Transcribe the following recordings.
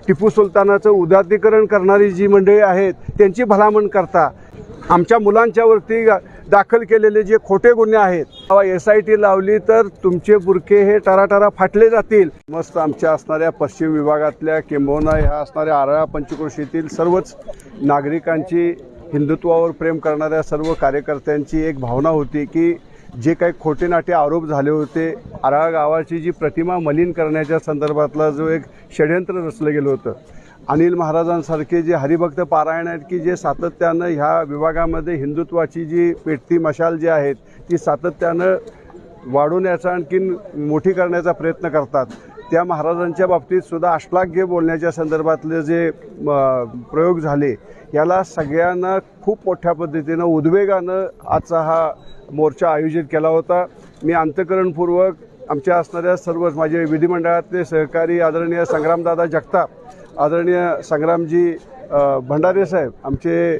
टिपू सुलतानाचं उदात्तीकरण करणारी जी मंडळी आहेत त्यांची भलामण करता आमच्या मुलांच्यावरती दाखल केलेले जे खोटे गुन्हे आहेत, SIT लावली तर तुमचे बुरके हे टराटरा फाटले जातील। मस्त आमच्या असणाऱ्या पश्चिम विभागातल्या किंबहुना ह्या असणाऱ्या आरळा पंचक्रोशीतील सर्वच नागरिकांची, हिंदुत्वावर प्रेम करणाऱ्या सर्व कार्यकर्त्यांची एक भावना होती की जे काही खोटे नाटे आरोप झाले होते, आरळा गावाची जी प्रतिमा मलिन करण्याच्या संदर्भातला जो एक षड्यंत्र रचलं गेलं होतं, अनिल महाराजांसारखे जे हरिभक्त पारायण आहेत की जे सातत्यानं ह्या विभागामध्ये हिंदुत्वाची जी पेटती मशाल जी आहेत ती सातत्यानं वाढवण्याचा आणखीन मोठी करण्याचा प्रयत्न करतात, त्या महाराजांच्या बाबतीत सुद्धा अश्लाघ्य बोलण्याच्या संदर्भातले जे प्रयोग झाले याला सगळ्यांना खूप मोठ्या पद्धतीनं उद्वेगानं आजचा हा मोर्चा आयोजित केला होता। मी अंतःकरणपूर्वक आमच्या असणाऱ्या सर्व माझे विधिमंडळातले सहकारी आदरणीय संग्रामदादा जगताप, आदरणीय संग्रामजी भंडारे साहेब, आमचे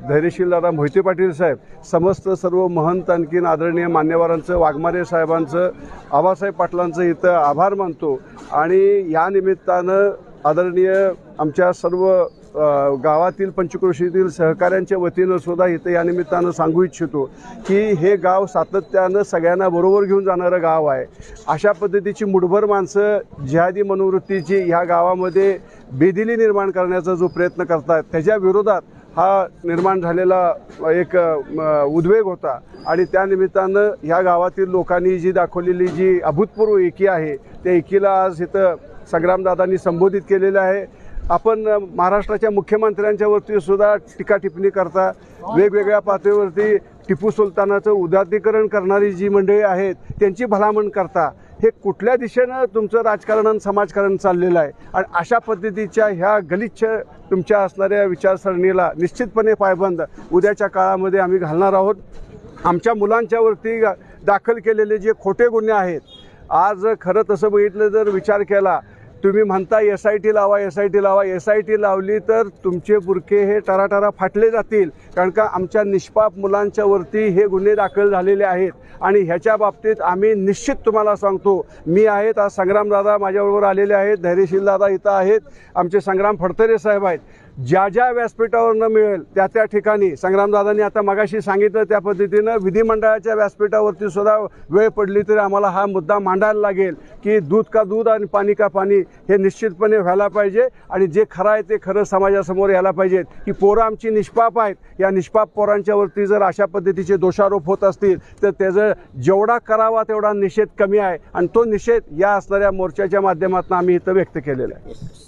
धैर्यशील दादा मोहिते पाटील साहेब, समस्त सर्व महंत आणखीन आदरणीय मान्यवरांचं, वाघमारे साहेबांचं, आबासाहेब पाटलांचं इथं आभार मानतो। आणि या निमित्तानं आदरणीय आमच्या सर्व गावातील पंचक्रोशीतील सहकाऱ्यांच्या वतीनं सुद्धा इथं या निमित्तानं सांगू इच्छितो की हे गाव सातत्यानं सगळ्यांना बरोबर घेऊन जाणारं गाव आहे। अशा पद्धतीची मुठभर माणसं जिहादी मनोवृत्तीची ह्या गावामध्ये बेदिली निर्माण करण्याचा जो प्रयत्न करतात त्याच्या विरोधात हा निर्माण झालेला एक उद्वेग होता। आणि त्या निमित्तानं ह्या गावातील लोकांनी जी दाखवलेली जी अभूतपूर्व एकी आहे त्या एकीला आज इथं संग्रामदादांनी संबोधित केलेलं आहे। आपण महाराष्ट्राच्या मुख्यमंत्र्यांच्या वरती सुद्धा टीका टिप्पणी करता, वेगवेगळ्या पातळीवरती टिपू सुलतानाचं उदात्तीकरण करणारी जी मंडळी आहेत त्यांची भलामण करता, हे कुठल्या दिशेनं तुमचं राजकारण आणि समाजकारण चाललेलं आहे। आणि अशा पद्धतीच्या ह्या गलिच्छ तुमच्या असणाऱ्या विचारसरणीला निश्चितपणे पायबंद उद्याच्या काळामध्ये आम्ही घालणार आहोत। आमच्या मुलांच्यावरती दाखल केलेले जे खोटे गुन्हे आहेत, आज खरं तसं बघितलं जर विचार केला, तुम्ही म्हणता SIT लावा, SIT लावा, SIT लावली तर तुमचे बुरके हे टराटरा फाटले जातील, कारण का आमच्या निष्पाप मुलांच्यावरती हे गुन्हे दाखल झालेले आहेत। आणि ह्याच्या बाबतीत आम्ही निश्चित तुम्हाला सांगतो, मी आहेत, आज संग्रामदादा माझ्याबरोबर आलेले आहेत, धैर्यशील दादा इथं आहेत, आमचे संग्राम फडतरे साहेब आहेत, ज्या ज्या व्यासपीठावरनं मिळेल त्या त्या ठिकाणी संग्रामदादांनी आता मगाशी सांगितलं त्या पद्धतीनं विधिमंडळाच्या व्यासपीठावरती सुद्धा वेळ पडली तरी आम्हाला हा मुद्दा मांडायला लागेल की दूध का दूध आणि पाणी का पाणी हे निश्चितपणे व्हायला पाहिजे। आणि जे खरं आहे ते खरं समाजासमोर यायला पाहिजेत की पोरं आमची निष्पाप आहेत, या निष्पाप पोरांच्यावरती जर अशा पद्धतीचे दोषारोप होत असतील तर त्याचं जेवढा करावा तेवढा निषेध कमी आहे। आणि तो निषेध या असणाऱ्या मोर्चाच्या माध्यमातून आम्ही इथं व्यक्त केलेला आहे।